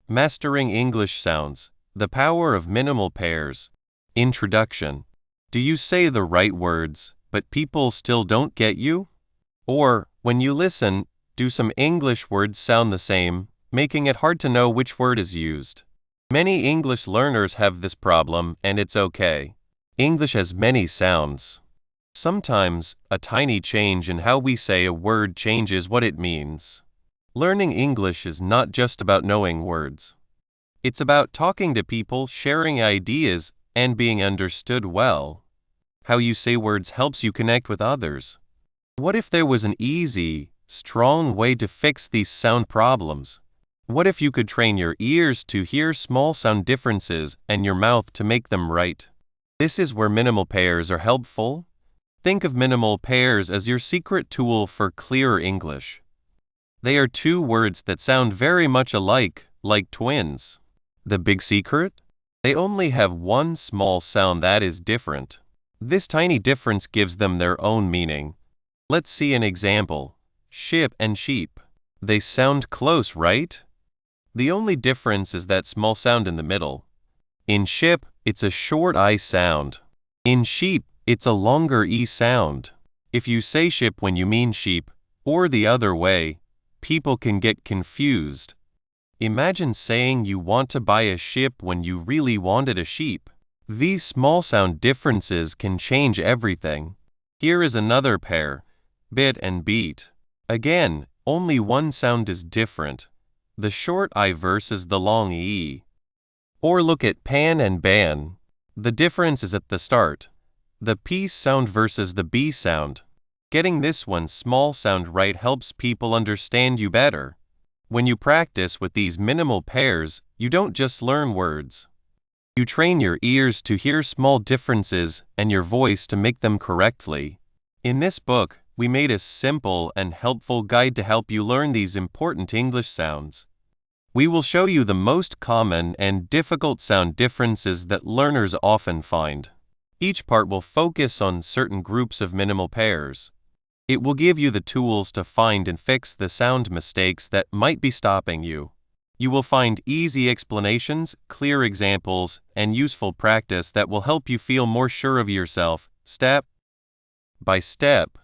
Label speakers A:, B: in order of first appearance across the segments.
A: Mastering English Sounds, The Power of Minimal Pairs. Introduction. Do you say the right words, but people still don't get you? Or, when you listen, do some English words sound the same, making it hard to know which word is used? Many English learners have this problem, and it's okay. English has many sounds. Sometimes, a tiny change in how we say a word changes what it means. Learning English is not just about knowing words. It's about talking to people, sharing ideas, and being understood well. How you say words helps you connect with others. What if there was an easy, strong way to fix these sound problems? What if you could train your ears to hear small sound differences and your mouth to make them right? This is where minimal pairs are helpful. Think of minimal pairs as your secret tool for clearer English. They are two words that sound very much alike, like twins. The big secret? They only have one small sound that is different. This tiny difference gives them their own meaning. Let's see an example. Ship and sheep. They sound close, right? The only difference is that small sound in the middle. In ship, it's a short I sound. In sheep, it's a longer E sound. If you say ship when you mean sheep, or the other way, people can get confused. Imagine saying you want to buy a ship when you really wanted a sheep. These small sound differences can change everything. Here is another pair, bit and beat. Again, only one sound is different, the short I versus the long E. Or look at pan and ban. The difference is at the start, the P sound versus the B sound. Getting this one small sound right helps people understand you better. When you practice with these minimal pairs, you don't just learn words. You train your ears to hear small differences and your voice to make them correctly. In this book, we made a simple and helpful guide to help you learn these important English sounds. We will show you the most common and difficult sound differences that learners often find. Each part will focus on certain groups of minimal pairs. It will give you the tools to find and fix the sound mistakes that might be stopping you. You will find easy explanations, clear examples, and useful practice that will help you feel more sure of yourself, step by step.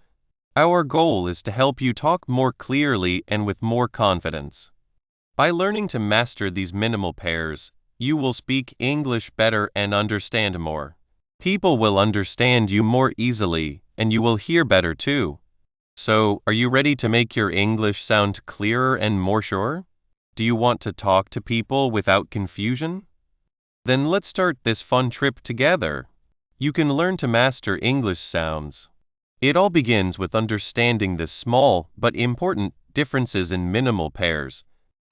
A: Our goal is to help you talk more clearly and with more confidence. By learning to master these minimal pairs, you will speak English better and understand more. People will understand you more easily, and you will hear better too. So, are you ready to make your English sound clearer and more sure? Do you want to talk to people without confusion? Then let's start this fun trip together. You can learn to master English sounds. It all begins with understanding the small but important differences in minimal pairs.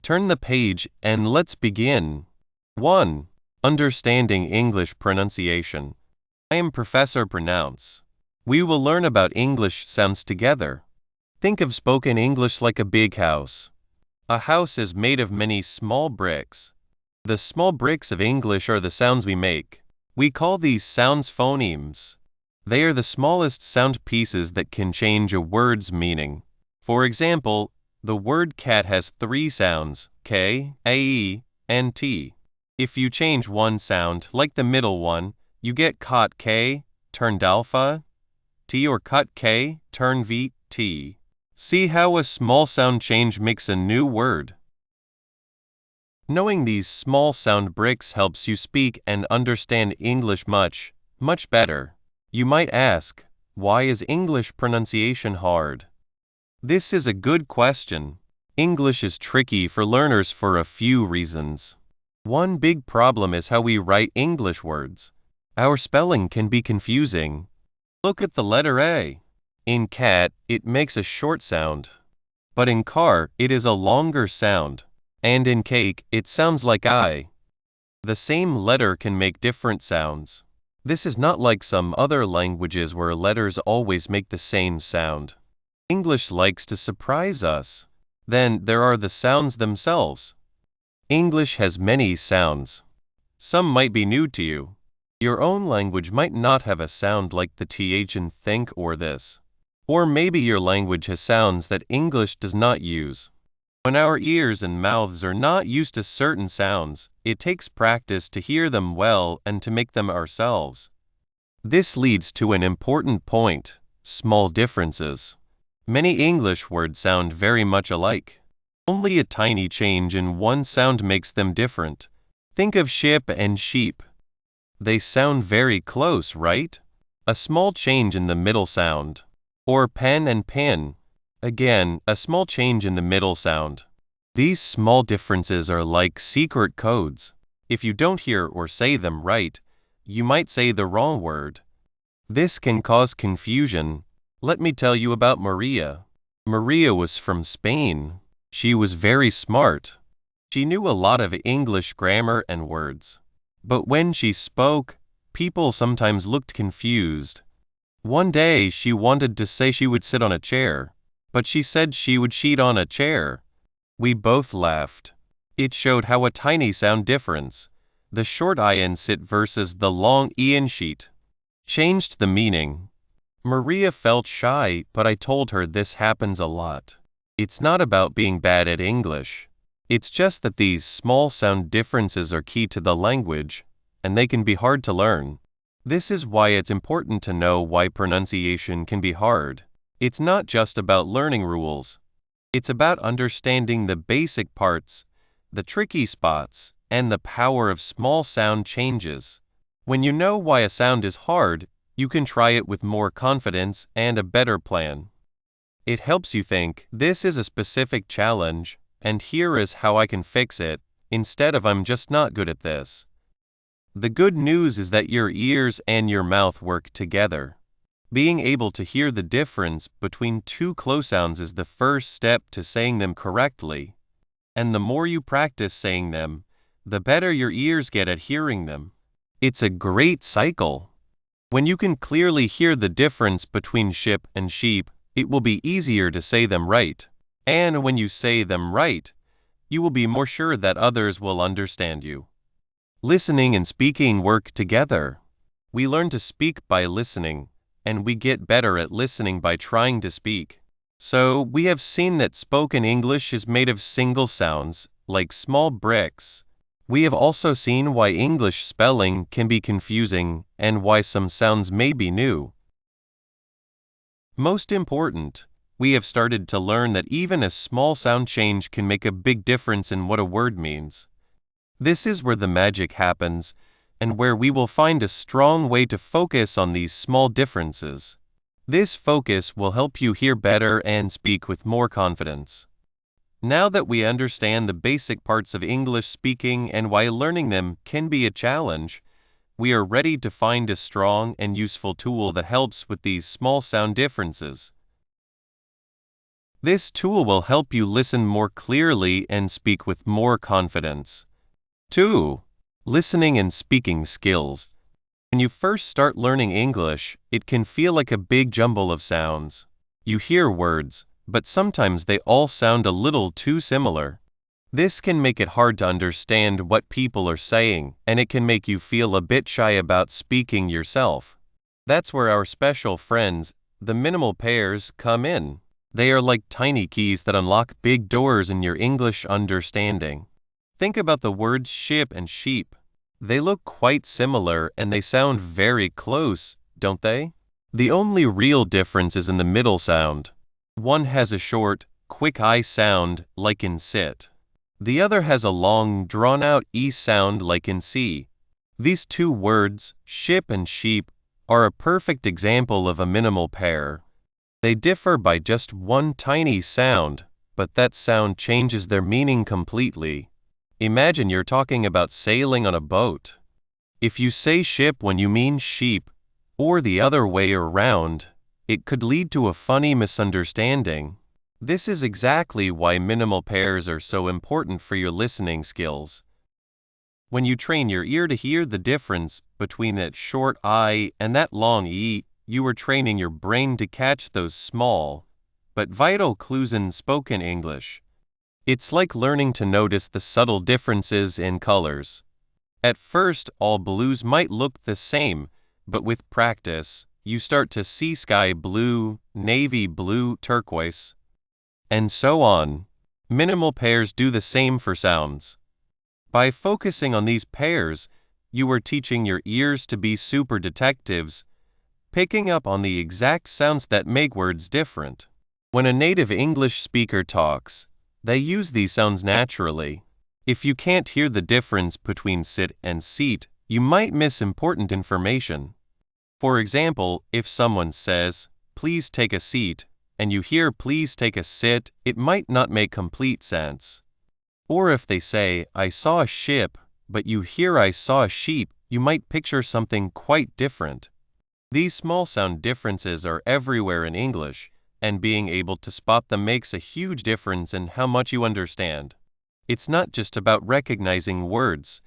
A: Turn the page and let's begin. 1. Understanding English pronunciation. I am Professor Pronounce. We will learn about English sounds together. Think of spoken English like a big house. A house is made of many small bricks. The small bricks of English are the sounds we make. We call these sounds phonemes. They are the smallest sound pieces that can change a word's meaning. For example, the word cat has 3 sounds, K, A-E, and T. If you change one sound, like the middle one, you get caught K, turned alpha, T, or cut K, turn V, T. See how a small sound change makes a new word. Knowing these small sound bricks helps you speak and understand English much, much better. You might ask, why is English pronunciation hard? This is a good question. English is tricky for learners for a few reasons. One big problem is how we write English words. Our spelling can be confusing. Look at the letter A. In cat, it makes a short sound. But in car, it is a longer sound. And in cake, it sounds like I. The same letter can make different sounds. This is not like some other languages where letters always make the same sound. English likes to surprise us. Then there are the sounds themselves. English has many sounds. Some might be new to you. Your own language might not have a sound like the th in think or this. Or maybe your language has sounds that English does not use. When our ears and mouths are not used to certain sounds, it takes practice to hear them well and to make them ourselves. This leads to an important point: small differences. Many English words sound very much alike. Only a tiny change in one sound makes them different. Think of ship and sheep. They sound very close, right? A small change in the middle sound. Or pen and pin. Again, a small change in the middle sound. These small differences are like secret codes. If you don't hear or say them right, you might say the wrong word. This can cause confusion. Let me tell you about Maria. Maria was from Spain. She was very smart. She knew a lot of English grammar and words. But when she spoke, people sometimes looked confused. One day she wanted to say she would sit on a chair, but she said she would sheet on a chair. We both laughed. It showed how a tiny sound difference, the short I in sit versus the long E in sheet, changed the meaning. Maria felt shy, but I told her this happens a lot. It's not about being bad at English. It's just that these small sound differences are key to the language, and they can be hard to learn. This is why it's important to know why pronunciation can be hard. It's not just about learning rules. It's about understanding the basic parts, the tricky spots, and the power of small sound changes. When you know why a sound is hard, you can try it with more confidence and a better plan. It helps you think, this is a specific challenge, and here is how I can fix it, instead of I'm just not good at this. The good news is that your ears and your mouth work together. Being able to hear the difference between two close sounds is the first step to saying them correctly. And the more you practice saying them, the better your ears get at hearing them. It's a great cycle. When you can clearly hear the difference between ship and sheep, it will be easier to say them right. And when you say them right, you will be more sure that others will understand you. Listening and speaking work together. We learn to speak by listening, and we get better at listening by trying to speak. So, we have seen that spoken English is made of single sounds, like small bricks. We have also seen why English spelling can be confusing and why some sounds may be new. Most important, we have started to learn that even a small sound change can make a big difference in what a word means. This is where the magic happens, and where we will find a strong way to focus on these small differences. This focus will help you hear better and speak with more confidence. Now that we understand the basic parts of English speaking and why learning them can be a challenge, we are ready to find a strong and useful tool that helps with these small sound differences. This tool will help you listen more clearly and speak with more confidence. 2. Listening and speaking skills. When you first start learning English, it can feel like a big jumble of sounds. You hear words, but sometimes they all sound a little too similar. This can make it hard to understand what people are saying, and it can make you feel a bit shy about speaking yourself. That's where our special friends, the minimal pairs, come in. They are like tiny keys that unlock big doors in your English understanding. Think about the words ship and sheep. They look quite similar and they sound very close, don't they? The only real difference is in the middle sound. One has a short, quick I sound, like in sit. The other has a long, drawn-out E sound, like in see. These two words, ship and sheep, are a perfect example of a minimal pair. They differ by just one tiny sound, but that sound changes their meaning completely. Imagine you're talking about sailing on a boat. If you say ship when you mean sheep, or the other way around, it could lead to a funny misunderstanding. This is exactly why minimal pairs are so important for your listening skills. When you train your ear to hear the difference between that short I and that long E, you are training your brain to catch those small, but vital clues in spoken English. It's like learning to notice the subtle differences in colors. At first, all blues might look the same, but with practice, you start to see sky blue, navy blue, turquoise, and so on. Minimal pairs do the same for sounds. By focusing on these pairs, you are teaching your ears to be super detectives, picking up on the exact sounds that make words different. When a native English speaker talks, they use these sounds naturally. If you can't hear the difference between sit and seat, you might miss important information. For example, if someone says, "Please take a seat," and you hear "please take a sit," it might not make complete sense. Or if they say, "I saw a ship," but you hear "I saw a sheep," you might picture something quite different. These small sound differences are everywhere in English, and being able to spot them makes a huge difference in how much you understand. It's not just about recognizing words,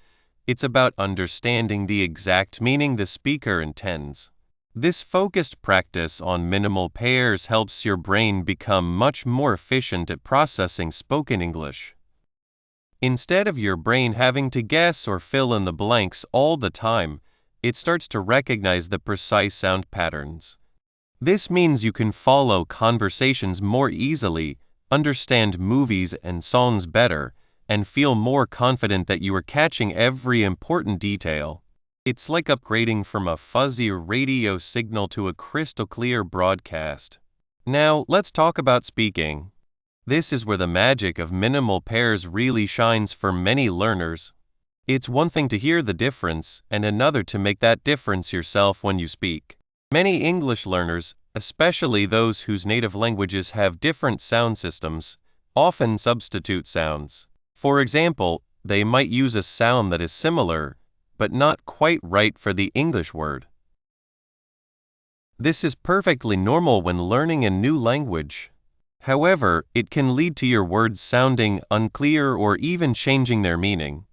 A: it's about understanding the exact meaning the speaker intends. This focused practice on minimal pairs helps your brain become much more efficient at processing spoken English. Instead of your brain having to guess or fill in the blanks all the time, it starts to recognize the precise sound patterns. This means you can follow conversations more easily, understand movies and songs better, and feel more confident that you are catching every important detail. It's like upgrading from a fuzzy radio signal to a crystal clear broadcast. Now, let's talk about speaking. This is where the magic of minimal pairs really shines for many learners. It's one thing to hear the difference, and another to make that difference yourself when you speak. Many English learners, especially those whose native languages have different sound systems, often substitute sounds. For example, they might use a sound that is similar, but not quite right for the English word. This is perfectly normal when learning a new language. However, it can lead to your words sounding unclear or even changing their meaning.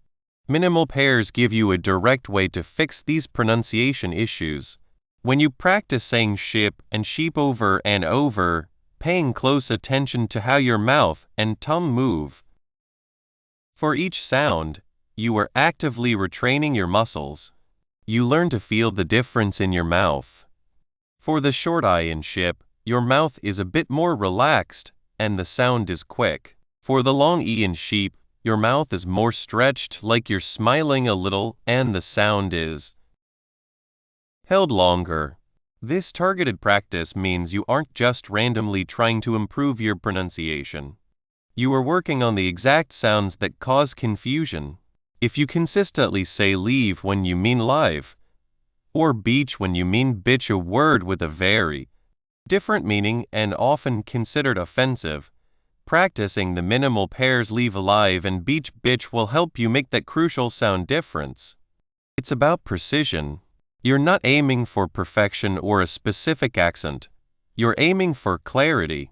A: Minimal pairs give you a direct way to fix these pronunciation issues. When you practice saying ship and sheep over and over, paying close attention to how your mouth and tongue move. For each sound, you are actively retraining your muscles. You learn to feel the difference in your mouth. For the short I in ship, your mouth is a bit more relaxed, and the sound is quick. For the long E in sheep, your mouth is more stretched, like you're smiling a little, and the sound is held longer. This targeted practice means you aren't just randomly trying to improve your pronunciation. You are working on the exact sounds that cause confusion. If you consistently say leave when you mean live, or beach when you mean bitch, a word with a very different meaning and often considered offensive, practicing the minimal pairs leave alive and beach bitch will help you make that crucial sound difference. It's about precision. You're not aiming for perfection or a specific accent. You're aiming for clarity.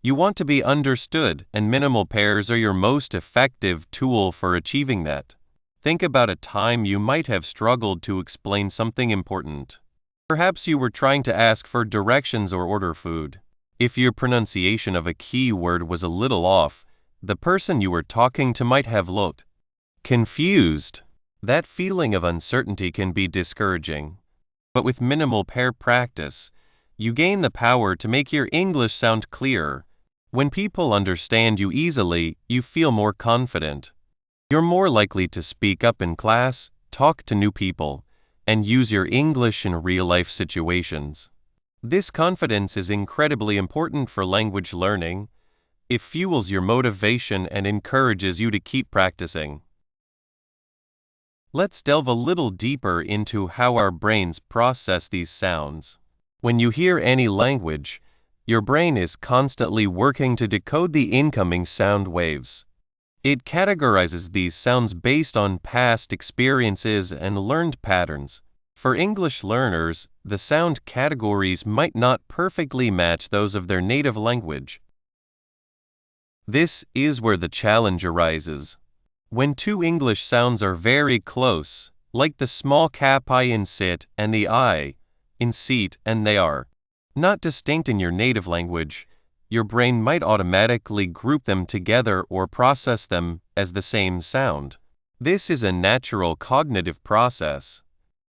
A: You want to be understood, and minimal pairs are your most effective tool for achieving that. Think about a time you might have struggled to explain something important. Perhaps you were trying to ask for directions or order food. If your pronunciation of a key word was a little off, the person you were talking to might have looked confused. That feeling of uncertainty can be discouraging. But with minimal pair practice, you gain the power to make your English sound clearer. When people understand you easily, you feel more confident. You're more likely to speak up in class, talk to new people, and use your English in real-life situations. This confidence is incredibly important for language learning. It fuels your motivation and encourages you to keep practicing. Let's delve a little deeper into how our brains process these sounds. When you hear any language, your brain is constantly working to decode the incoming sound waves. It categorizes these sounds based on past experiences and learned patterns. For English learners, the sound categories might not perfectly match those of their native language. This is where the challenge arises. When two English sounds are very close, like the small cap I in sit and the I in seat, and they are not distinct in your native language, your brain might automatically group them together or process them as the same sound. This is a natural cognitive process.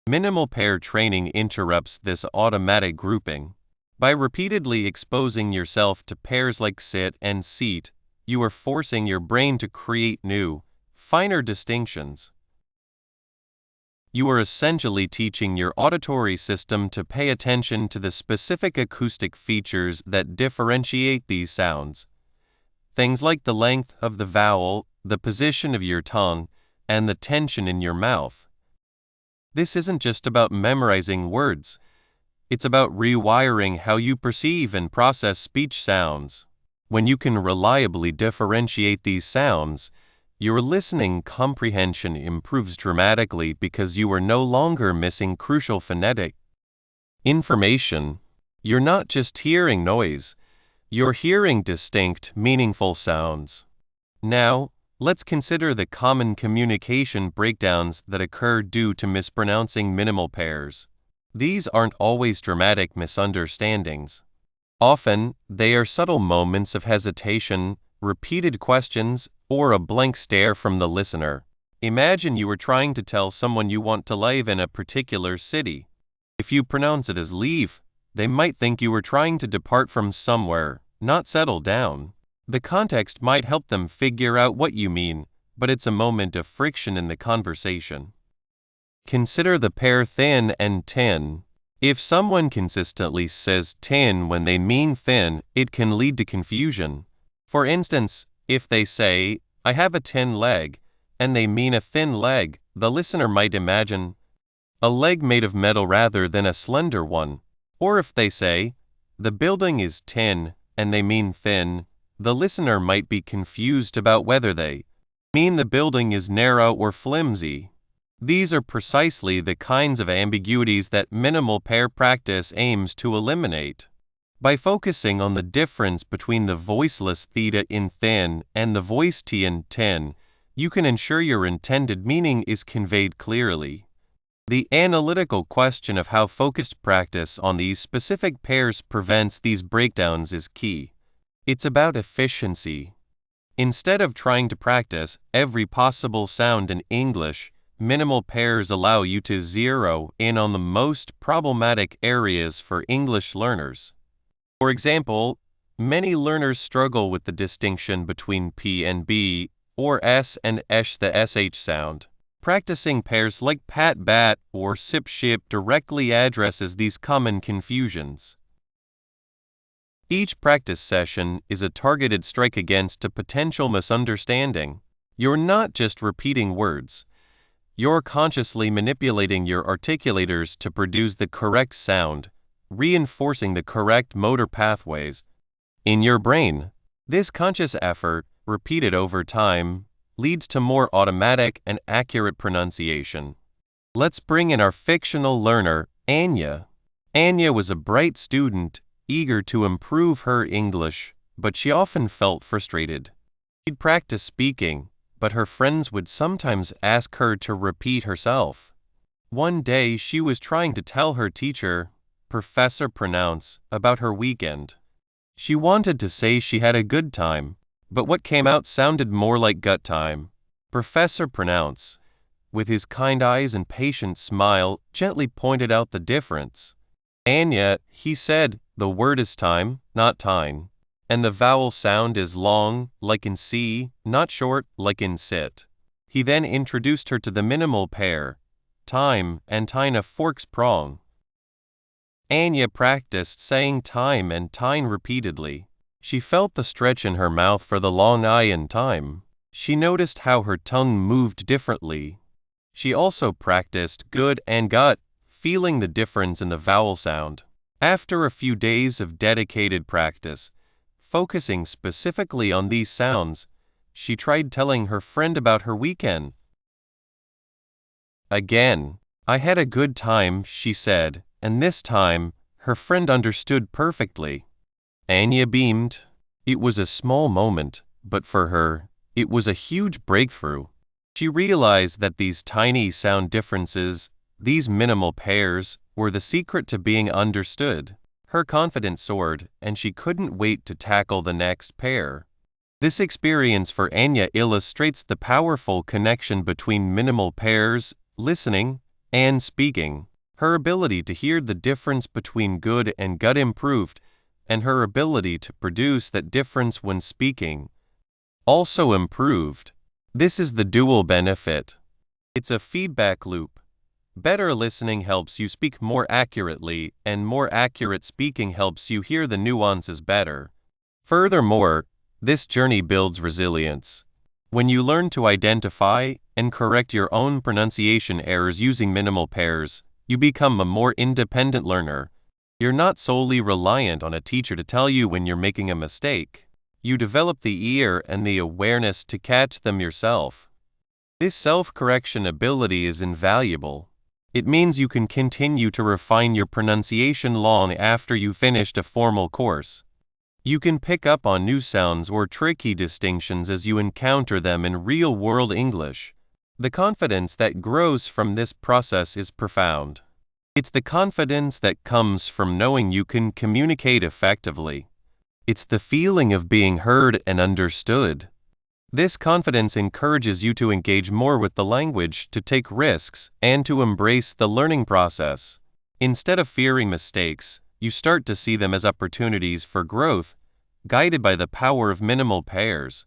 A: Minimal pair training interrupts this automatic grouping. By repeatedly exposing yourself to pairs like sit and seat, you are forcing your brain to create new, finer distinctions. You are essentially teaching your auditory system to pay attention to the specific acoustic features that differentiate these sounds. Things like the length of the vowel, the position of your tongue, and the tension in your mouth. This isn't just about memorizing words. It's about rewiring how you perceive and process speech sounds. When you can reliably differentiate these sounds, your listening comprehension improves dramatically because you are no longer missing crucial phonetic information. You're not just hearing noise, you're hearing distinct, meaningful sounds. Now, let's consider the common communication breakdowns that occur due to mispronouncing minimal pairs. These aren't always dramatic misunderstandings. Often, they are subtle moments of hesitation, repeated questions, or a blank stare from the listener. Imagine you are trying to tell someone you want to live in a particular city. If you pronounce it as leave, they might think you are trying to depart from somewhere, not settle down. The context might help them figure out what you mean, but it's a moment of friction in the conversation. Consider the pair thin and tin. If someone consistently says tin when they mean thin, it can lead to confusion. For instance, if they say, "I have a tin leg," and they mean a thin leg, the listener might imagine a leg made of metal rather than a slender one. Or if they say, "The building is tin," and they mean thin, the listener might be confused about whether they mean the building is narrow or flimsy. These are precisely the kinds of ambiguities that minimal pair practice aims to eliminate. By focusing on the difference between the voiceless theta in thin and the voiced t in tin, you can ensure your intended meaning is conveyed clearly. The analytical question of how focused practice on these specific pairs prevents these breakdowns is key. It's about efficiency. Instead of trying to practice every possible sound in English, minimal pairs allow you to zero in on the most problematic areas for English learners. For example, many learners struggle with the distinction between P and B, or S and ESH, the SH sound. Practicing pairs like pat bat or sip ship directly addresses these common confusions. Each practice session is a targeted strike against a potential misunderstanding. You're not just repeating words. You're consciously manipulating your articulators to produce the correct sound, reinforcing the correct motor pathways in your brain. This conscious effort, repeated over time, leads to more automatic and accurate pronunciation. Let's bring in our fictional learner, Anya. Anya was a bright student, eager to improve her English, but she often felt frustrated. She'd practice speaking, but her friends would sometimes ask her to repeat herself. One day she was trying to tell her teacher, Professor Pronounce, about her weekend. She wanted to say she had a good time, but what came out sounded more like gut time. Professor Pronounce, with his kind eyes and patient smile, gently pointed out the difference. Anya, he said, the word is time, not tine. And the vowel sound is long, like in see, not short, like in sit. He then introduced her to the minimal pair, time and tine, a fork's prong. Anya practiced saying time and tine repeatedly. She felt the stretch in her mouth for the long I in time. She noticed how her tongue moved differently. She also practiced good and gut, feeling the difference in the vowel sound. After a few days of dedicated practice, focusing specifically on these sounds, she tried telling her friend about her weekend. Again, I had a good time, she said, and this time, her friend understood perfectly. Anya beamed. It was a small moment, but for her, it was a huge breakthrough. She realized that these tiny sound differences, these minimal pairs, were the secret to being understood. Her confidence soared, and she couldn't wait to tackle the next pair. This experience for Anya illustrates the powerful connection between minimal pairs, listening, and speaking. Her ability to hear the difference between good and gut improved, and her ability to produce that difference when speaking also improved. This is the dual benefit. It's a feedback loop. Better listening helps you speak more accurately, and more accurate speaking helps you hear the nuances better. Furthermore, this journey builds resilience. When you learn to identify and correct your own pronunciation errors using minimal pairs, you become a more independent learner. You're not solely reliant on a teacher to tell you when you're making a mistake. You develop the ear and the awareness to catch them yourself. This self-correction ability is invaluable. It means you can continue to refine your pronunciation long after you've finished a formal course. You can pick up on new sounds or tricky distinctions as you encounter them in real-world English. The confidence that grows from this process is profound. It's the confidence that comes from knowing you can communicate effectively. It's the feeling of being heard and understood. This confidence encourages you to engage more with the language, to take risks, and to embrace the learning process. Instead of fearing mistakes, you start to see them as opportunities for growth, guided by the power of minimal pairs.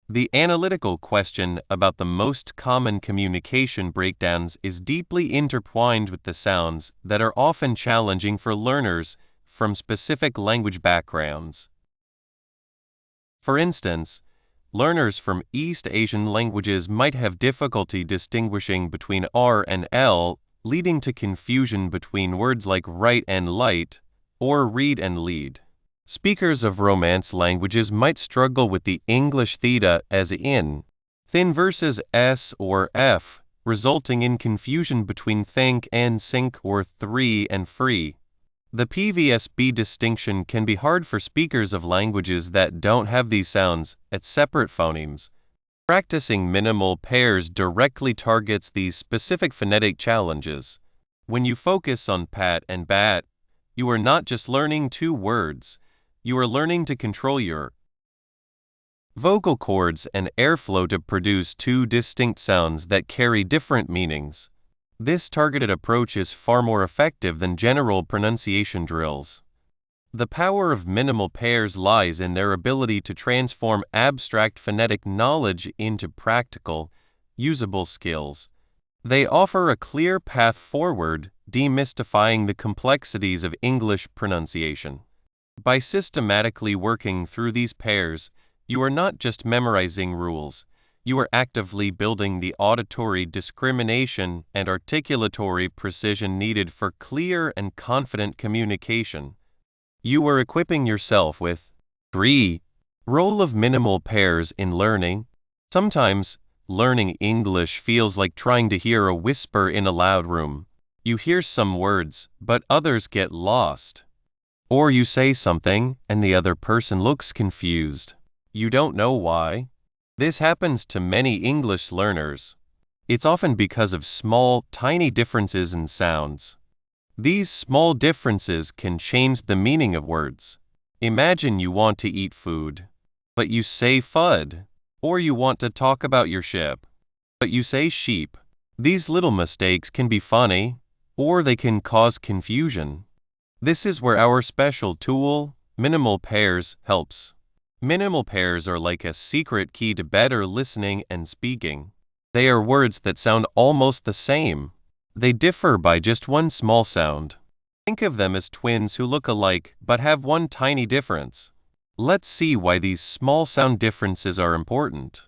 A: The analytical question about the most common communication breakdowns is deeply intertwined with the sounds that are often challenging for learners from specific language backgrounds. For instance, learners from East Asian languages might have difficulty distinguishing between R and L, leading to confusion between words like right and light, or read and lead. Speakers of Romance languages might struggle with the English theta as in, thin versus S or F, resulting in confusion between think and sink or three and free. The PVSB distinction can be hard for speakers of languages that don't have these sounds at separate phonemes. Practicing minimal pairs directly targets these specific phonetic challenges. When you focus on pat and bat, you are not just learning two words, you are learning to control your vocal cords and airflow to produce two distinct sounds that carry different meanings. This targeted approach is far more effective than general pronunciation drills. The power of minimal pairs lies in their ability to transform abstract phonetic knowledge into practical, usable skills. They offer a clear path forward, demystifying the complexities of English pronunciation. By systematically working through these pairs, you are not just memorizing rules, you are actively building the auditory discrimination and articulatory precision needed for clear and confident communication. You are equipping yourself with 3. Role of minimal pairs in learning. Sometimes, learning English feels like trying to hear a whisper in a loud room. You hear some words, but others get lost. Or you say something, and the other person looks confused. You don't know why. This happens to many English learners. It's often because of small, tiny differences in sounds. These small differences can change the meaning of words. Imagine you want to eat food, but you say fud. Or you want to talk about your ship, but you say sheep. These little mistakes can be funny, or they can cause confusion. This is where our special tool, minimal pairs, helps. Minimal pairs are like a secret key to better listening and speaking. They are words that sound almost the same. They differ by just one small sound. Think of them as twins who look alike but have one tiny difference. Let's see why these small sound differences are important.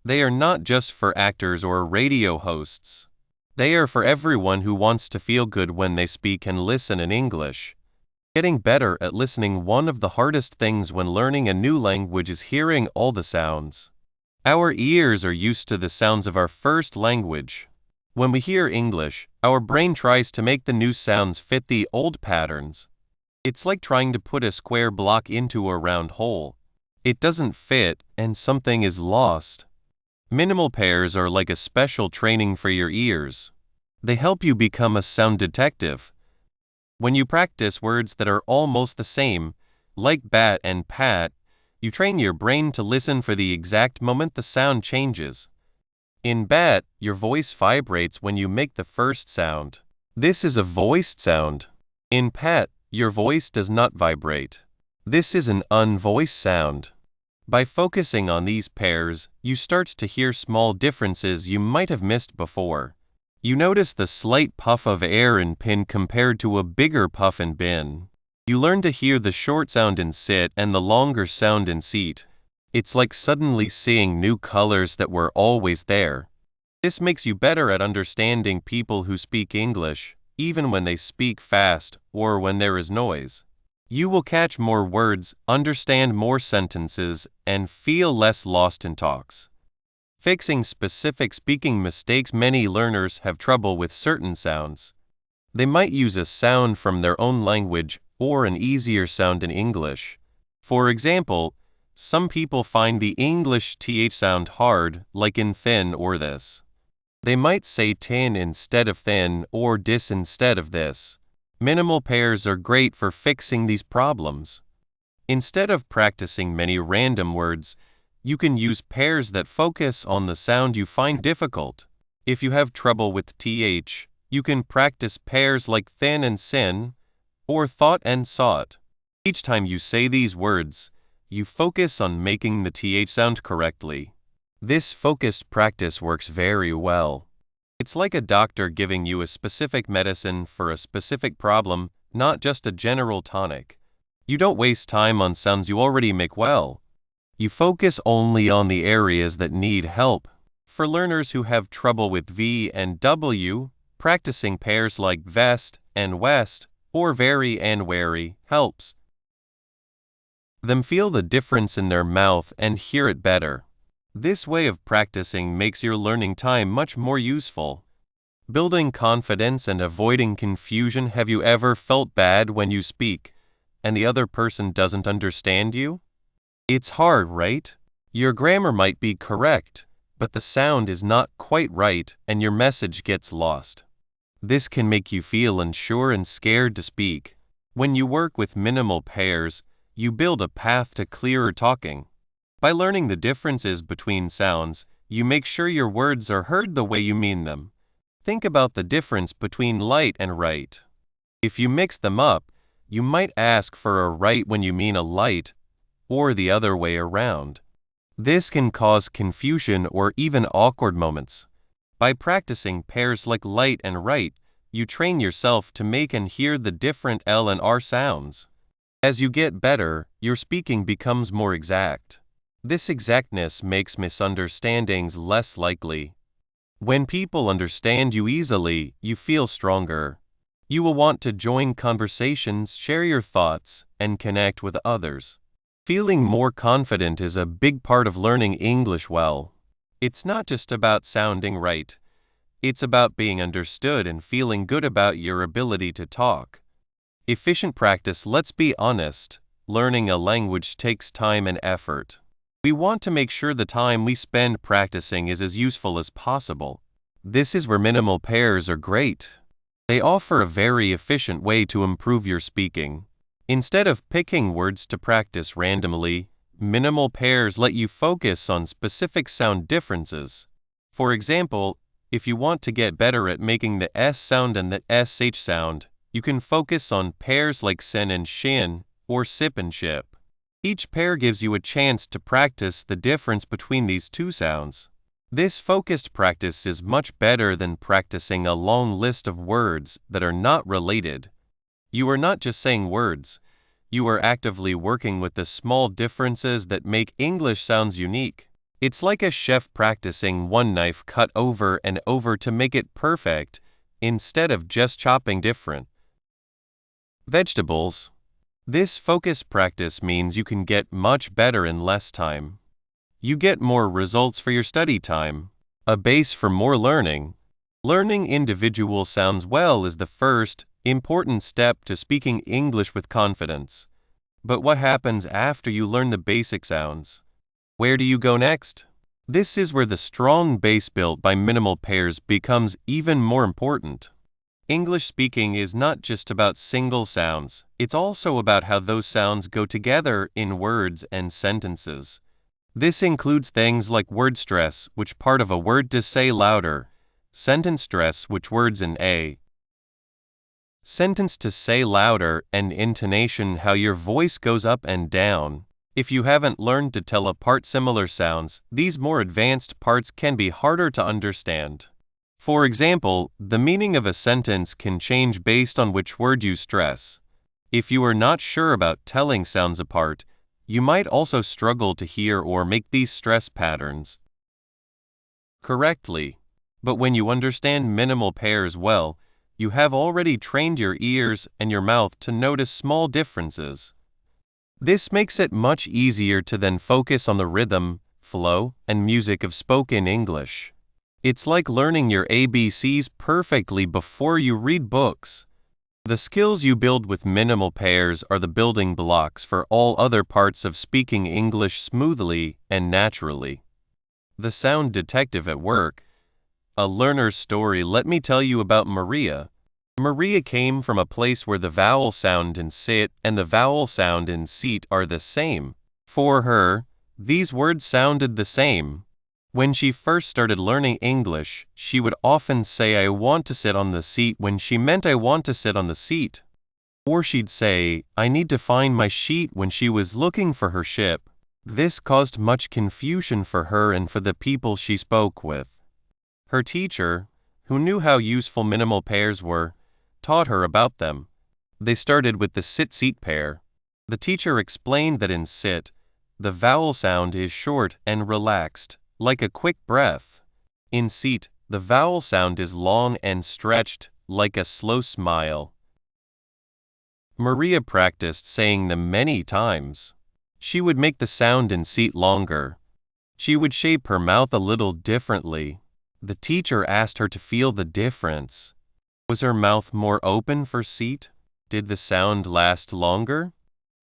A: They are not just for actors or radio hosts. They are for everyone who wants to feel good when they speak and listen in English. Getting better at listening. One of the hardest things when learning a new language is hearing all the sounds. Our ears are used to the sounds of our first language. When we hear English, our brain tries to make the new sounds fit the old patterns. It's like trying to put a square block into a round hole. It doesn't fit, and something is lost. Minimal pairs are like a special training for your ears. They help you become a sound detective. When you practice words that are almost the same, like bat and pat, you train your brain to listen for the exact moment the sound changes. In bat, your voice vibrates when you make the first sound. This is a voiced sound. In pat, your voice does not vibrate. This is an unvoiced sound. By focusing on these pairs, you start to hear small differences you might have missed before. You notice the slight puff of air in pin compared to a bigger puff in bin. You learn to hear the short sound in sit and the longer sound in seat. It's like suddenly seeing new colors that were always there. This makes you better at understanding people who speak English, even when they speak fast or when there is noise. You will catch more words, understand more sentences, and feel less lost in talks. Fixing specific speaking mistakes. Many learners have trouble with certain sounds. They might use a sound from their own language or an easier sound in English. For example, some people find the English th sound hard, like in thin or this. They might say tin instead of thin or dis instead of this. Minimal pairs are great for fixing these problems. Instead of practicing many random words, you can use pairs that focus on the sound you find difficult. If you have trouble with th, you can practice pairs like thin and sin, or thought and sought. Each time you say these words, you focus on making the th sound correctly. This focused practice works very well. It's like a doctor giving you a specific medicine for a specific problem, not just a general tonic. You don't waste time on sounds you already make well. You focus only on the areas that need help. For learners who have trouble with v and w, practicing pairs like vest and west or very and wary helps them feel the difference in their mouth and hear it better. This way of practicing makes your learning time much more useful. Building confidence and avoiding confusion. Have you ever felt bad when you speak and the other person doesn't understand you? It's hard, right? Your grammar might be correct, but the sound is not quite right and your message gets lost. This can make you feel unsure and scared to speak. When you work with minimal pairs, you build a path to clearer talking. By learning the differences between sounds, you make sure your words are heard the way you mean them. Think about the difference between light and right. If you mix them up, you might ask for a right when you mean a light, or the other way around. This can cause confusion or even awkward moments. By practicing pairs like light and right, you train yourself to make and hear the different L and R sounds. As you get better, your speaking becomes more exact. This exactness makes misunderstandings less likely. When people understand you easily, you feel stronger. You will want to join conversations, share your thoughts, and connect with others. Feeling more confident is a big part of learning English well. It's not just about sounding right. It's about being understood and feeling good about your ability to talk. Efficient practice. Let's be honest, learning a language takes time and effort. We want to make sure the time we spend practicing is as useful as possible. This is where minimal pairs are great. They offer a very efficient way to improve your speaking. Instead of picking words to practice randomly, minimal pairs let you focus on specific sound differences. For example, if you want to get better at making the S sound and the SH sound, you can focus on pairs like sin and shin, or sip and ship. Each pair gives you a chance to practice the difference between these two sounds. This focused practice is much better than practicing a long list of words that are not related. You are not just saying words. You are actively working with the small differences that make English sounds unique. It's like a chef practicing one knife cut over and over to make it perfect, instead of just chopping different vegetables. This focused practice means you can get much better in less time. You get more results for your study time, a base for more learning. Learning individual sounds well is the first, important step to speaking English with confidence. But what happens after you learn the basic sounds? Where do you go next? This is where the strong base built by minimal pairs becomes even more important. English speaking is not just about single sounds, it's also about how those sounds go together in words and sentences. This includes things like word stress, which part of a word to say louder, sentence stress, which words in a sentence to say louder, and intonation, how your voice goes up and down. If you haven't learned to tell apart similar sounds, these more advanced parts can be harder to understand. For example, the meaning of a sentence can change based on which word you stress. If you are not sure about telling sounds apart, you might also struggle to hear or make these stress patterns correctly. But when you understand minimal pairs well, you have already trained your ears and your mouth to notice small differences. This makes it much easier to then focus on the rhythm, flow, and music of spoken English. It's like learning your ABCs perfectly before you read books. The skills you build with minimal pairs are the building blocks for all other parts of speaking English smoothly and naturally. The sound detective at work. A learner's story. Let me tell you about Maria. Maria came from a place where the vowel sound in sit and the vowel sound in seat are the same. For her, these words sounded the same. When she first started learning English, she would often say, "I want to sit on the seat," when she meant "I want to sit on the seat." Or she'd say, "I need to find my sheet," when she was looking for her ship. This caused much confusion for her and for the people she spoke with. Her teacher, who knew how useful minimal pairs were, taught her about them. They started with the sit-seat pair. The teacher explained that in sit, the vowel sound is short and relaxed, like a quick breath. In seat, the vowel sound is long and stretched, like a slow smile. Maria practiced saying them many times. She would make the sound in seat longer. She would shape her mouth a little differently. The teacher asked her to feel the difference. Was her mouth more open for seat? Did the sound last longer?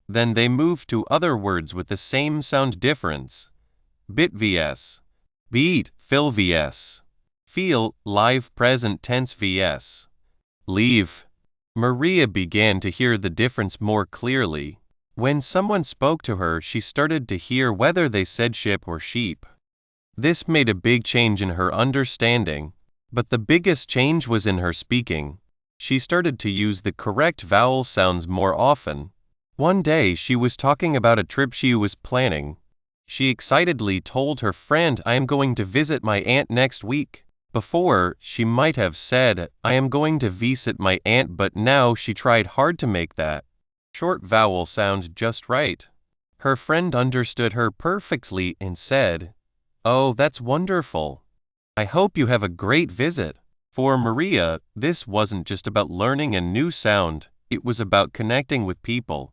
A: Then they moved to other words with the same sound difference. Bit vs. Beat, fill vs. Feel, live present tense vs. Leave. Maria began to hear the difference more clearly. When someone spoke to her, she started to hear whether they said ship or sheep. This made a big change in her understanding, but the biggest change was in her speaking. She started to use the correct vowel sounds more often. One day she was talking about a trip she was planning. She excitedly told her friend, "I am going to visit my aunt next week." Before, she might have said, "I am going to visit my aunt," but now she tried hard to make that short vowel sound just right. Her friend understood her perfectly and said, "Oh, that's wonderful. I hope you have a great visit." For Maria, this wasn't just about learning a new sound, it was about connecting with people.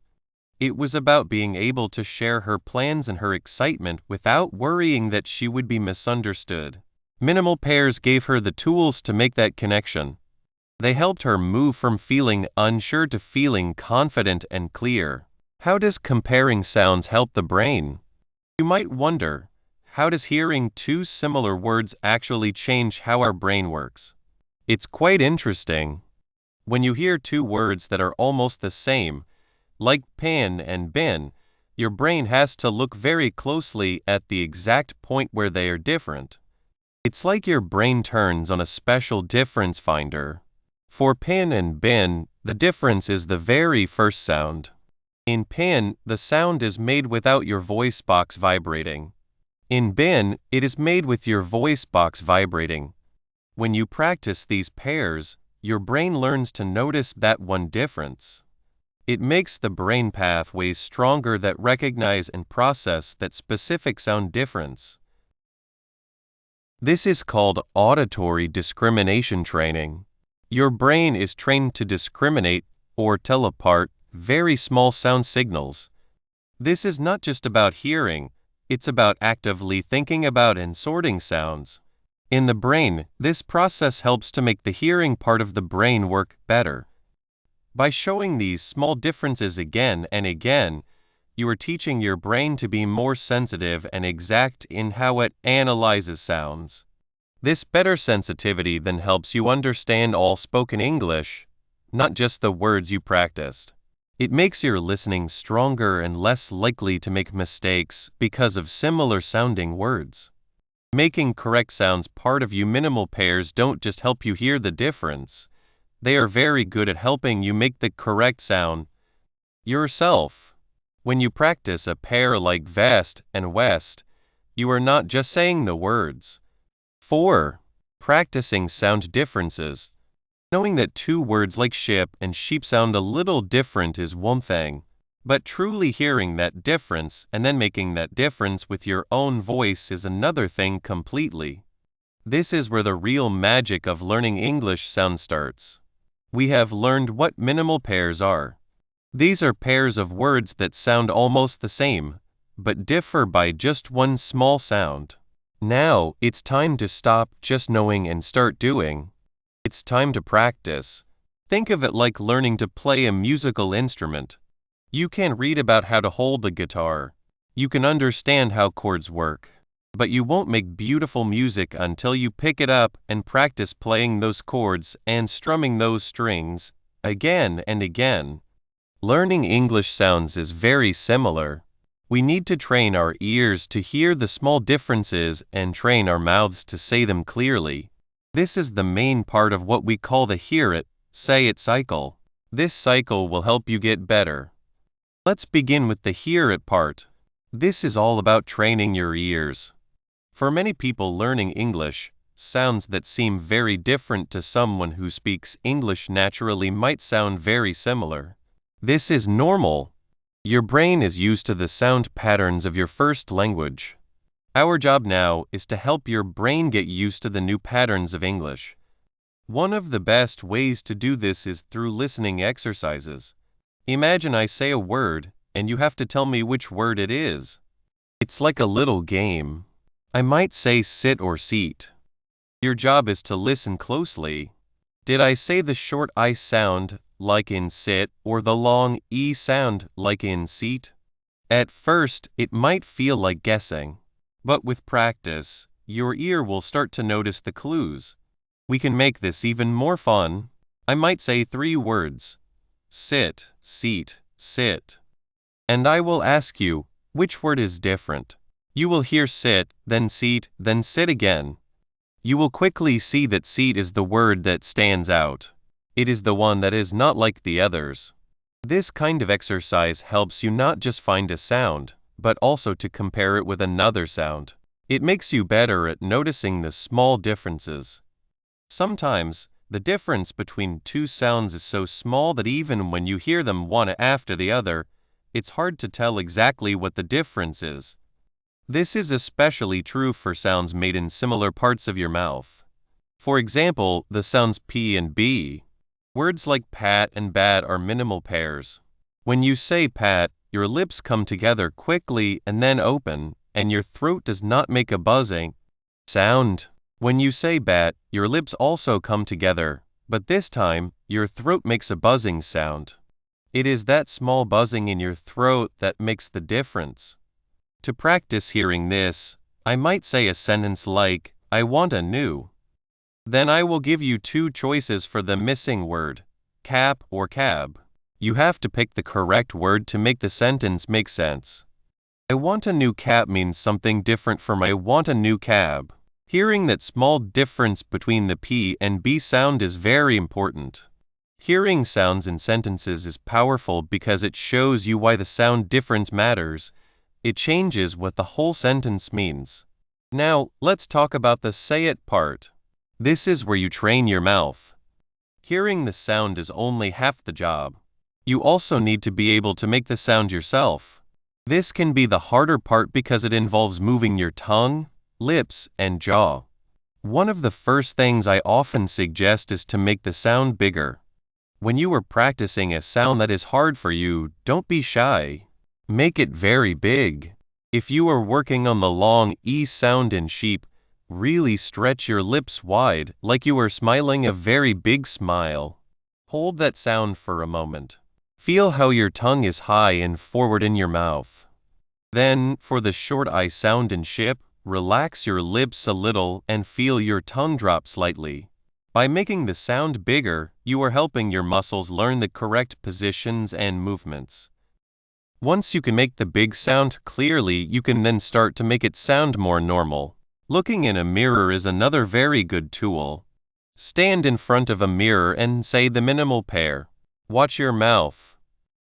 A: It was about being able to share her plans and her excitement without worrying that she would be misunderstood. Minimal pairs gave her the tools to make that connection. They helped her move from feeling unsure to feeling confident and clear. How does comparing sounds help the brain? You might wonder, how does hearing two similar words actually change how our brain works? It's quite interesting. When you hear two words that are almost the same, like pen and bin, your brain has to look very closely at the exact point where they are different. It's like your brain turns on a special difference finder. For pin and bin, the difference is the very first sound. In pin, the sound is made without your voice box vibrating. In bin, it is made with your voice box vibrating. When you practice these pairs, your brain learns to notice that one difference. It makes the brain pathways stronger that recognize and process that specific sound difference. This is called auditory discrimination training. Your brain is trained to discriminate, or tell apart, very small sound signals. This is not just about hearing, it's about actively thinking about and sorting sounds. In the brain, this process helps to make the hearing part of the brain work better. By showing these small differences again and again, you are teaching your brain to be more sensitive and exact in how it analyzes sounds. This better sensitivity then helps you understand all spoken English, not just the words you practiced. It makes your listening stronger and less likely to make mistakes because of similar sounding words. Making correct sounds part of you minimal pairs don't just help you hear the difference. They are very good at helping you make the correct sound yourself. When you practice a pair like vest and west, you are not just saying the words. 4. Practicing sound differences. Knowing that two words like ship and sheep sound a little different is one thing, but truly hearing that difference and then making that difference with your own voice is another thing completely. This is where the real magic of learning English sound starts. We have learned what minimal pairs are. These are pairs of words that sound almost the same, but differ by just one small sound. Now, it's time to stop just knowing and start doing. It's time to practice. Think of it like learning to play a musical instrument. You can read about how to hold the guitar. You can understand how chords work. But you won't make beautiful music until you pick it up and practice playing those chords and strumming those strings again and again. Learning English sounds is very similar. We need to train our ears to hear the small differences and train our mouths to say them clearly. This is the main part of what we call the hear it, say it cycle. This cycle will help you get better. Let's begin with the hear it part. This is all about training your ears. For many people learning English, sounds that seem very different to someone who speaks English naturally might sound very similar. This is normal. Your brain is used to the sound patterns of your first language. Our job now is to help your brain get used to the new patterns of English. One of the best ways to do this is through listening exercises. Imagine I say a word, and you have to tell me which word it is. It's like a little game. I might say sit or seat. Your job is to listen closely. Did I say the short I sound, like in sit, or the long E sound, like in seat? At first, it might feel like guessing. But with practice, your ear will start to notice the clues. We can make this even more fun. I might say 3 words. Sit, seat, sit. And I will ask you, which word is different? You will hear sit, then sit again. You will quickly see that seat is the word that stands out. It is the one that is not like the others. This kind of exercise helps you not just find a sound, but also to compare it with another sound. It makes you better at noticing the small differences. Sometimes, the difference between two sounds is so small that even when you hear them one after the other, it's hard to tell exactly what the difference is. This is especially true for sounds made in similar parts of your mouth. For example, the sounds P and B. Words like pat and bat are minimal pairs. When you say pat, your lips come together quickly and then open, and your throat does not make a buzzing sound. When you say bat, your lips also come together, but this time, your throat makes a buzzing sound. It is that small buzzing in your throat that makes the difference. To practice hearing this, I might say a sentence like, I want a new. Then I will give you 2 choices for the missing word, cap or cab. You have to pick the correct word to make the sentence make sense. I want a new cap means something different from I want a new cab. Hearing that small difference between the P and B sound is very important. Hearing sounds in sentences is powerful because it shows you why the sound difference matters. It changes what the whole sentence means. Now, let's talk about the say it part. This is where you train your mouth. Hearing the sound is only half the job. You also need to be able to make the sound yourself. This can be the harder part because it involves moving your tongue, lips, and jaw. One of the first things I often suggest is to make the sound bigger. When you are practicing a sound that is hard for you, don't be shy. Make it very big. If you are working on the long E sound in sheep, really stretch your lips wide like you are smiling a very big smile. Hold that sound for a moment. Feel how your tongue is high and forward in your mouth. Then, for the short I sound in ship, relax your lips a little and feel your tongue drop slightly. By making the sound bigger, you are helping your muscles learn the correct positions and movements. Once you can make the big sound clearly, you can then start to make it sound more normal. Looking in a mirror is another very good tool. Stand in front of a mirror and say the minimal pair. Watch your mouth.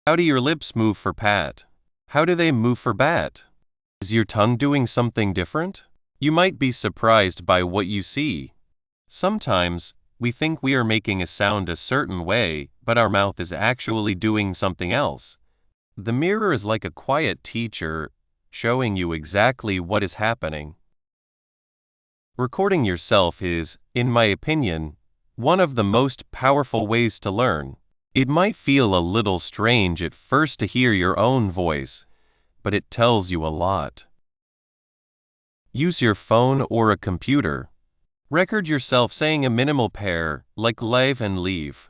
A: How do your lips move for pat? How do they move for bat? Is your tongue doing something different? You might be surprised by what you see. Sometimes, we think we are making a sound a certain way, but our mouth is actually doing something else. The mirror is like a quiet teacher, showing you exactly what is happening. Recording yourself is, in my opinion, one of the most powerful ways to learn. It might feel a little strange at first to hear your own voice, but it tells you a lot. Use your phone or a computer. Record yourself saying a minimal pair, like live and leave.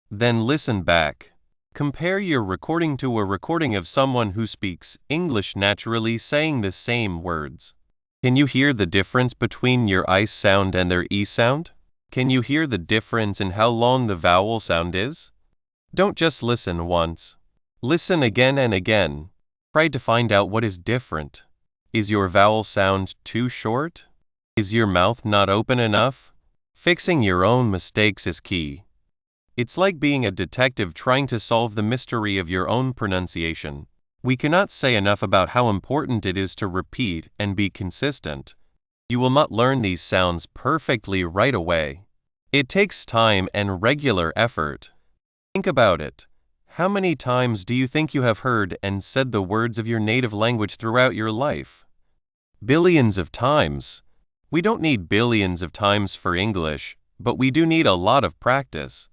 A: Then listen back. Compare your recording to a recording of someone who speaks English naturally saying the same words. Can you hear the difference between your I sound and their E sound? Can you hear the difference in how long the vowel sound is? Don't just listen once. Listen again and again. Try to find out what is different. Is your vowel sound too short? Is your mouth not open enough? Fixing your own mistakes is key. It's like being a detective trying to solve the mystery of your own pronunciation. We cannot say enough about how important it is to repeat and be consistent. You will not learn these sounds perfectly right away. It takes time and regular effort. Think about it. How many times do you think you have heard and said the words of your native language throughout your life? Billions of times. We don't need billions of times for English, but we do need a lot of practice.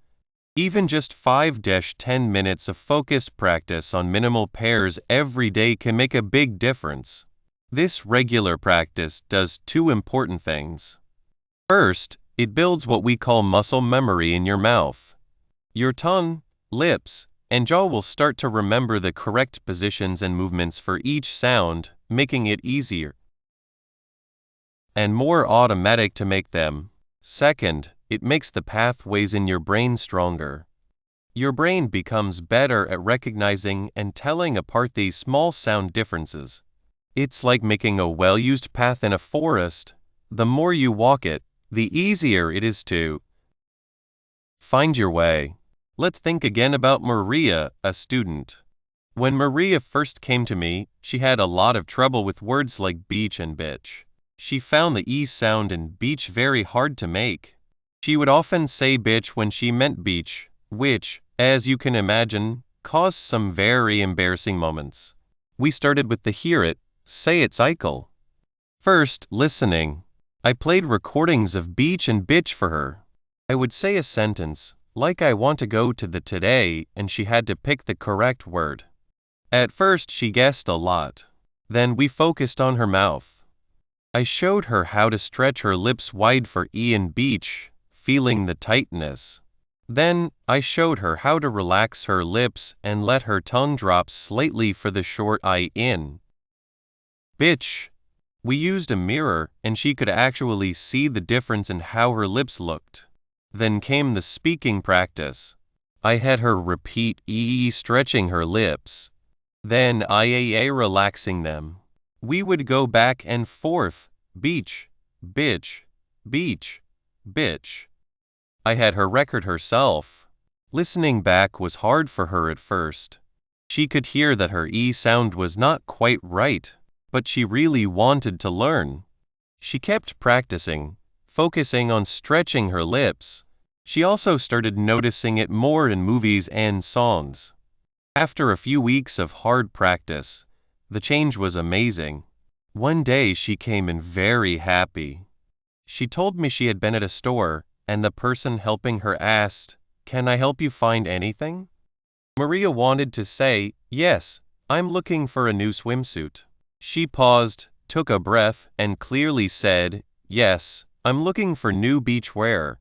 A: Even just 5-10 minutes of focused practice on minimal pairs every day can make a big difference. This regular practice does two important things. First, it builds what we call muscle memory in your mouth. Your tongue, lips, and jaw will start to remember the correct positions and movements for each sound, making it easier and more automatic to make them. Second, it makes the pathways in your brain stronger. Your brain becomes better at recognizing and telling apart these small sound differences. It's like making a well-used path in a forest. The more you walk it, the easier it is to find your way. Let's think again about Maria, a student. When Maria first came to me, she had a lot of trouble with words like beach and bitch. She found the E sound in beach very hard to make. She would often say bitch when she meant beach, which, as you can imagine, caused some very embarrassing moments. We started with the hear it, say it cycle. First, listening. I played recordings of beach and bitch for her. I would say a sentence, like I want to go to the today, and she had to pick the correct word. At first she guessed a lot. Then we focused on her mouth. I showed her how to stretch her lips wide for E and beach, feeling the tightness. Then, I showed her how to relax her lips and let her tongue drop slightly for the short I in bitch. We used a mirror, and she could actually see the difference in how her lips looked. Then came the speaking practice. I had her repeat E stretching her lips. Then IAA relaxing them. We would go back and forth, beach, bitch, beach, bitch. I had her record herself. Listening back was hard for her at first. She could hear that her E sound was not quite right, but she really wanted to learn. She kept practicing, focusing on stretching her lips. She also started noticing it more in movies and songs. After a few weeks of hard practice, the change was amazing. One day she came in very happy. She told me she had been at a store, and the person helping her asked, "Can I help you find anything?" Maria wanted to say, "Yes, I'm looking for a new swimsuit." She paused, took a breath, and clearly said, "Yes, I'm looking for new beach wear."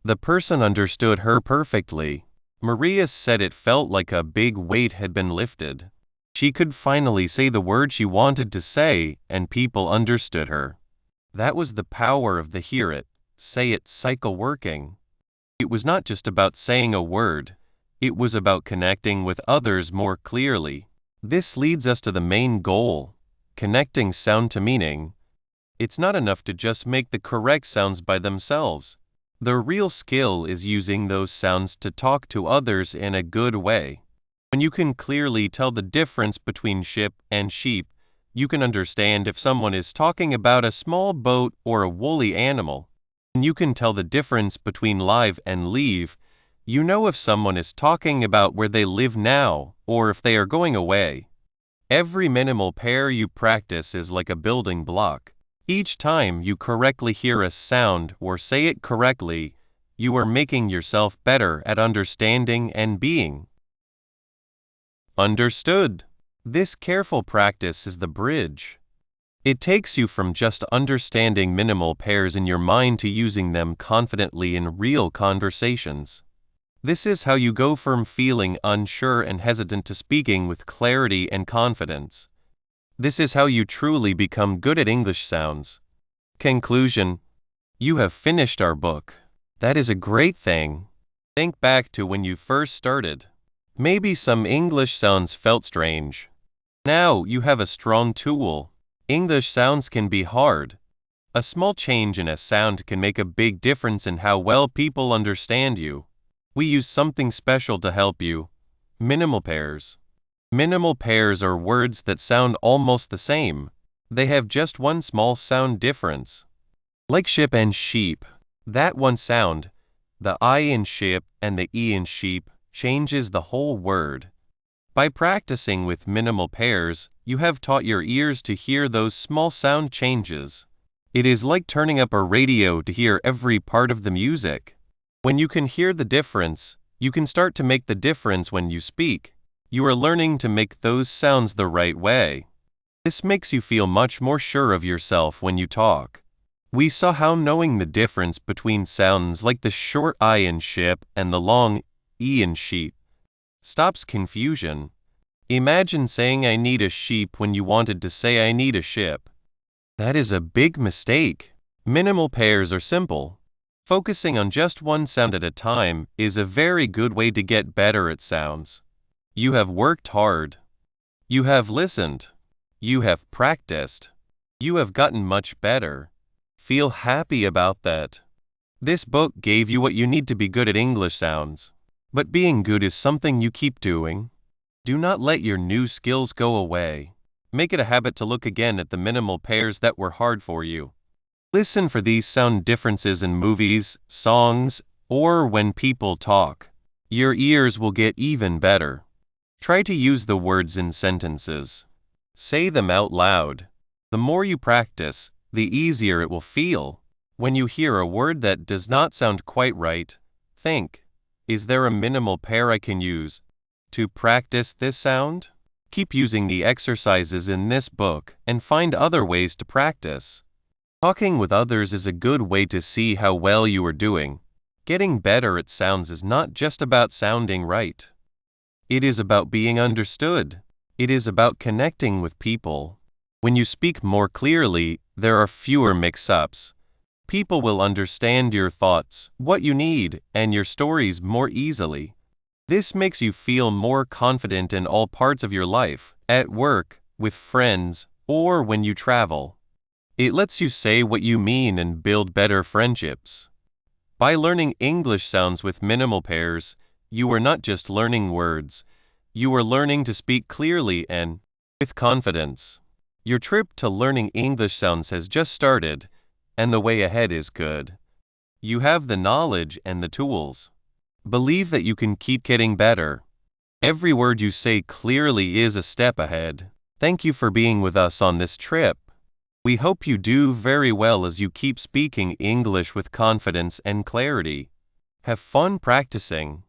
A: The person understood her perfectly. Maria said it felt like a big weight had been lifted. She could finally say the word she wanted to say, and people understood her. That was the power of the hear it, say it cycle working. It was not just about saying a word, it was about connecting with others more clearly. This leads us to the main goal, connecting sound to meaning. It's not enough to just make the correct sounds by themselves. The real skill is using those sounds to talk to others in a good way. When you can clearly tell the difference between ship and sheep, you can understand if someone is talking about a small boat or a woolly animal. When you can tell the difference between live and leave, you know if someone is talking about where they live now or if they are going away. Every minimal pair you practice is like a building block. Each time you correctly hear a sound or say it correctly, you are making yourself better at understanding and being understood. This careful practice is the bridge. It takes you from just understanding minimal pairs in your mind to using them confidently in real conversations. This is how you go from feeling unsure and hesitant to speaking with clarity and confidence. This is how you truly become good at English sounds. Conclusion: you have finished our book. That is a great thing. Think back to when you first started. Maybe some English sounds felt strange. Now you have a strong tool. English sounds can be hard. A small change in a sound can make a big difference in how well people understand you. We use something special to help you. Minimal pairs. Minimal pairs are words that sound almost the same. They have just one small sound difference. Like ship and sheep. That one sound, the I in ship and the E in sheep, changes the whole word. By practicing with minimal pairs, you have taught your ears to hear those small sound changes. It is like turning up a radio to hear every part of the music. When you can hear the difference, you can start to make the difference when you speak. You are learning to make those sounds the right way. This makes you feel much more sure of yourself when you talk. We saw how knowing the difference between sounds like the short I in ship and the long E in sheep stops confusion. Imagine saying I need a sheep when you wanted to say I need a ship. That is a big mistake. Minimal pairs are simple. Focusing on just one sound at a time is a very good way to get better at sounds. You have worked hard. You have listened. You have practiced. You have gotten much better. Feel happy about that. This book gave you what you need to be good at English sounds. But being good is something you keep doing. Do not let your new skills go away. Make it a habit to look again at the minimal pairs that were hard for you. Listen for these sound differences in movies, songs, or when people talk. Your ears will get even better. Try to use the words in sentences. Say them out loud. The more you practice, the easier it will feel. When you hear a word that does not sound quite right, think, is there a minimal pair I can use to practice this sound? Keep using the exercises in this book and find other ways to practice. Talking with others is a good way to see how well you are doing. Getting better at sounds is not just about sounding right. It is about being understood. It is about connecting with people. When you speak more clearly, there are fewer mix-ups. People will understand your thoughts, what you need, and your stories more easily. This makes you feel more confident in all parts of your life, at work, with friends, or when you travel. It lets you say what you mean and build better friendships. By learning English sounds with minimal pairs, you are not just learning words, you are learning to speak clearly and with confidence. Your trip to learning English sounds has just started, and the way ahead is good. You have the knowledge and the tools. Believe that you can keep getting better. Every word you say clearly is a step ahead. Thank you for being with us on this trip. We hope you do very well as you keep speaking English with confidence and clarity. Have fun practicing.